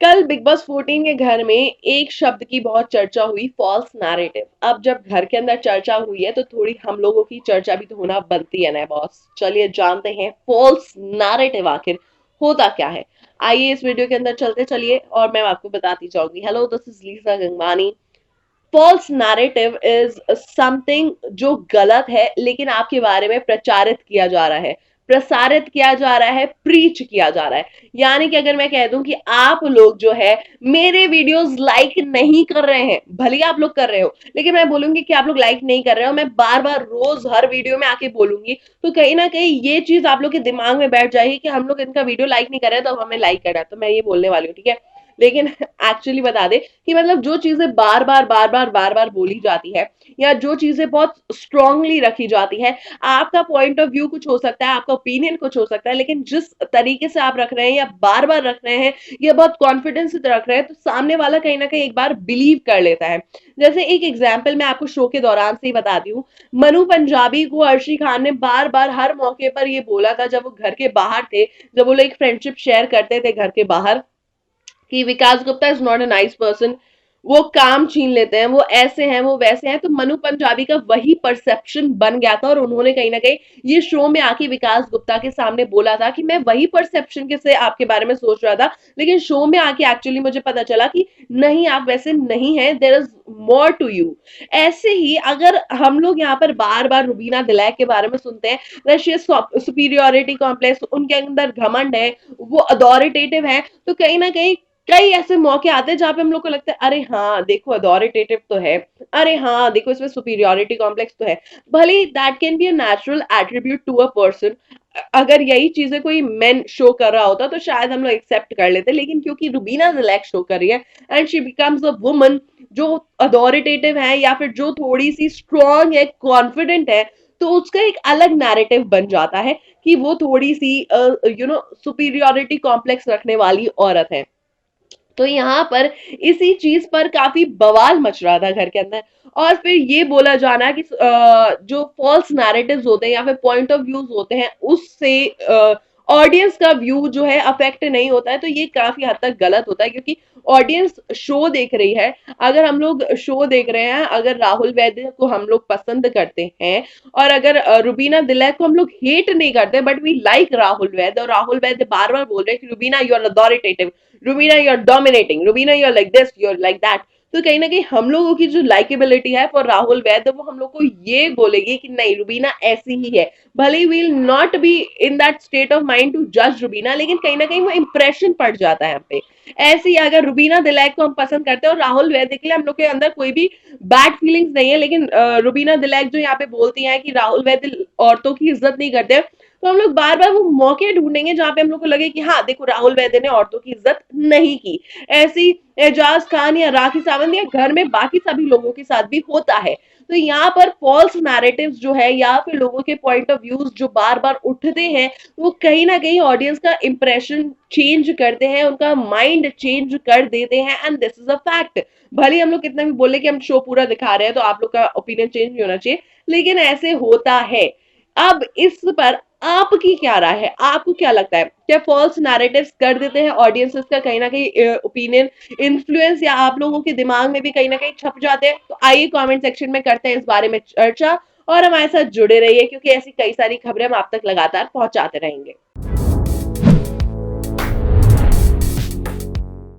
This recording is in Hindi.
कल बिग बॉस 14 के घर में एक शब्द की बहुत चर्चा हुई, फॉल्स नैरेटिव। अब जब घर के अंदर चर्चा हुई है तो थोड़ी हम लोगों की चर्चा भी तो होना बनती है ना बॉस। चलिए जानते हैं फॉल्स नैरेटिव आखिर होता क्या है। आइए इस वीडियो के अंदर चलते चलिए और मैं आपको बताती जाऊंगी। Hello, this is Leesa Gangwani. False narrative is something जो गलत है लेकिन आपके बारे में प्रचारित किया जा रहा है, प्रसारित किया जा रहा है, प्रीच किया जा रहा है। यानी कि अगर मैं कह दूं कि आप लोग जो है मेरे वीडियोस लाइक नहीं कर रहे हैं, भले ही आप लोग कर रहे हो, लेकिन मैं बोलूंगी कि आप लोग लाइक नहीं कर रहे हो, मैं बार बार रोज हर वीडियो में आके बोलूंगी, तो कहीं ना कहीं ये चीज आप लोग के दिमाग में बैठ जाएगी कि हम लोग इनका वीडियो लाइक नहीं कर रहे हैं तो हमें लाइक करना है। तो मैं ये बोलने वाली हूँ, ठीक है। लेकिन एक्चुअली बता दे कि मतलब जो चीजें बार बार बोली जाती है या जो चीजें बहुत स्ट्रांगली रखी जाती है, आपका पॉइंट ऑफ व्यू कुछ हो सकता है, आपका ओपिनियन कुछ हो सकता है, लेकिन जिस तरीके से आप रख रहे हैं या बार बार रख रहे हैं या बहुत कॉन्फिडेंस से रख रहे हैं, तो सामने वाला कहीं ना कहीं एक बार बिलीव कर लेता है। जैसे एक एग्जाम्पल मैं आपको शो के दौरान से ही बताती हूँ। मनु पंजाबी को अर्शी खान ने बार बार हर मौके पर ये बोला था जब वो घर के बाहर थे, जब वो लोग एक फ्रेंडशिप शेयर करते थे घर के बाहर, कि Vikas Gupta is not a nice person, वो काम छीन लेते हैं, वो ऐसे हैं, वो वैसे हैं। तो मनु पंजाबी का वही परसेप्शन बन गया था और उन्होंने कहीं ना कहीं ये शो में आके विकास गुप्ता के सामने बोला था कि मैं वही परसेप्शन के से आपके बारे में सोच रहा था, लेकिन शो में आके एक्चुअली मुझे पता चला कि नहीं, आप वैसे नहीं हैं, there is more to you. ऐसे ही अगर हम लोग यहाँ पर बार बार रुबीना दिलैक के बारे में सुनते हैं, सुपीरियोरिटी कॉम्प्लेक्स, उनके अंदर घमंड है, वो अथॉरिटेटिव है, तो कहीं ना कहीं कई ऐसे मौके आते हैं जहां पे हम लोग को लगता है अरे हाँ देखो अथॉरिटेटिव तो है, अरे हाँ देखो इसमें सुपीरियोरिटी कॉम्प्लेक्स तो है। भले that can be a natural attribute to a person. अगर यही चीजें कोई मेन शो कर रहा होता तो शायद हम लोग एक्सेप्ट कर लेते, लेकिन क्योंकि रुबीना जिलैक शो कर रही है and she becomes a woman जो अथॉरिटेटिव है या फिर जो थोड़ी सी स्ट्रांग है, कॉन्फिडेंट है, तो उसका एक अलग नैरेटिव बन जाता है कि वो थोड़ी सी सुपीरियोरिटी कॉम्प्लेक्स रखने वाली औरत है। तो यहाँ पर इसी चीज पर काफी बवाल मच रहा था घर के अंदर। और फिर ये बोला जाना कि जो फॉल्स नैरेटिव्स होते हैं या फिर पॉइंट ऑफ व्यूज होते हैं उससे ऑडियंस का व्यू जो है अफेक्ट नहीं होता है, तो ये काफी हद तक गलत होता है क्योंकि ऑडियंस शो देख रही है। अगर हम लोग शो देख रहे हैं, अगर राहुल वैद्य को हम लोग पसंद करते हैं और अगर रुबीना दिलैक को हम लोग हेट नहीं करते but we like Rahul Vaidya, और राहुल वैद्य बार बार बोल रहे हैं कि Rubina you are authoritative, Rubina you are dominating, Rubina you are like this, you are like that, तो कहीं ना कहीं हम लोगों की जो लाइकेबिलिटी है फॉर राहुल वैद्य वो हम लोग को ये बोलेगी कि नहीं रुबीना ऐसी ही है। भले will not be in that state of mind to जज रुबीना, लेकिन कहीं ना कहीं वो इंप्रेशन पड़ जाता है हम पे। ऐसे ही अगर रुबीना दिलैक को हम पसंद करते हैं और राहुल वैद्य के लिए हम लोग के अंदर कोई भी बैड फीलिंग्स नहीं है, लेकिन रुबीना दिलैक जो यहाँ पे बोलती है कि राहुल वैद्य औरतों की इज्जत नहीं करते, तो हम लोग बार बार वो मौके ढूंढेंगे जहां पे हम लोग को लगे कि हाँ देखो राहुल वैद्य ने औरतों की इज्जत नहीं की। ऐसी एजाज खान या राखी सावंत या घर में बाकी सभी लोगों के साथ भी होता है। तो यहाँ पर फॉल्स नैरेटिव्स जो है या फिर लोगों के पॉइंट ऑफ व्यूज जो बार बार उठते हैं, वो कहीं ना कहीं ऑडियंस का इंप्रेशन चेंज करते हैं, उनका माइंड चेंज कर देते हैं, and this is a fact. भले हम लोग कितना भी बोले कि हम शो पूरा दिखा रहे हैं तो आप लोग का ओपिनियन चेंज नहीं होना चाहिए, लेकिन ऐसे होता है। अब इस पर आपकी क्या राय है, आपको क्या लगता है, क्या फॉल्स नैरेटिव्स कर देते हैं ऑडियंसेस का कहीं ना कहीं ओपिनियन इन्फ्लुएंस, या आप लोगों के दिमाग में भी कहीं ना कहीं छप जाते हैं? तो आइए कमेंट सेक्शन में करते हैं इस बारे में चर्चा और हमारे साथ जुड़े रहिए क्योंकि ऐसी कई सारी खबरें हम आप तक लगातार पहुंचाते रहेंगे।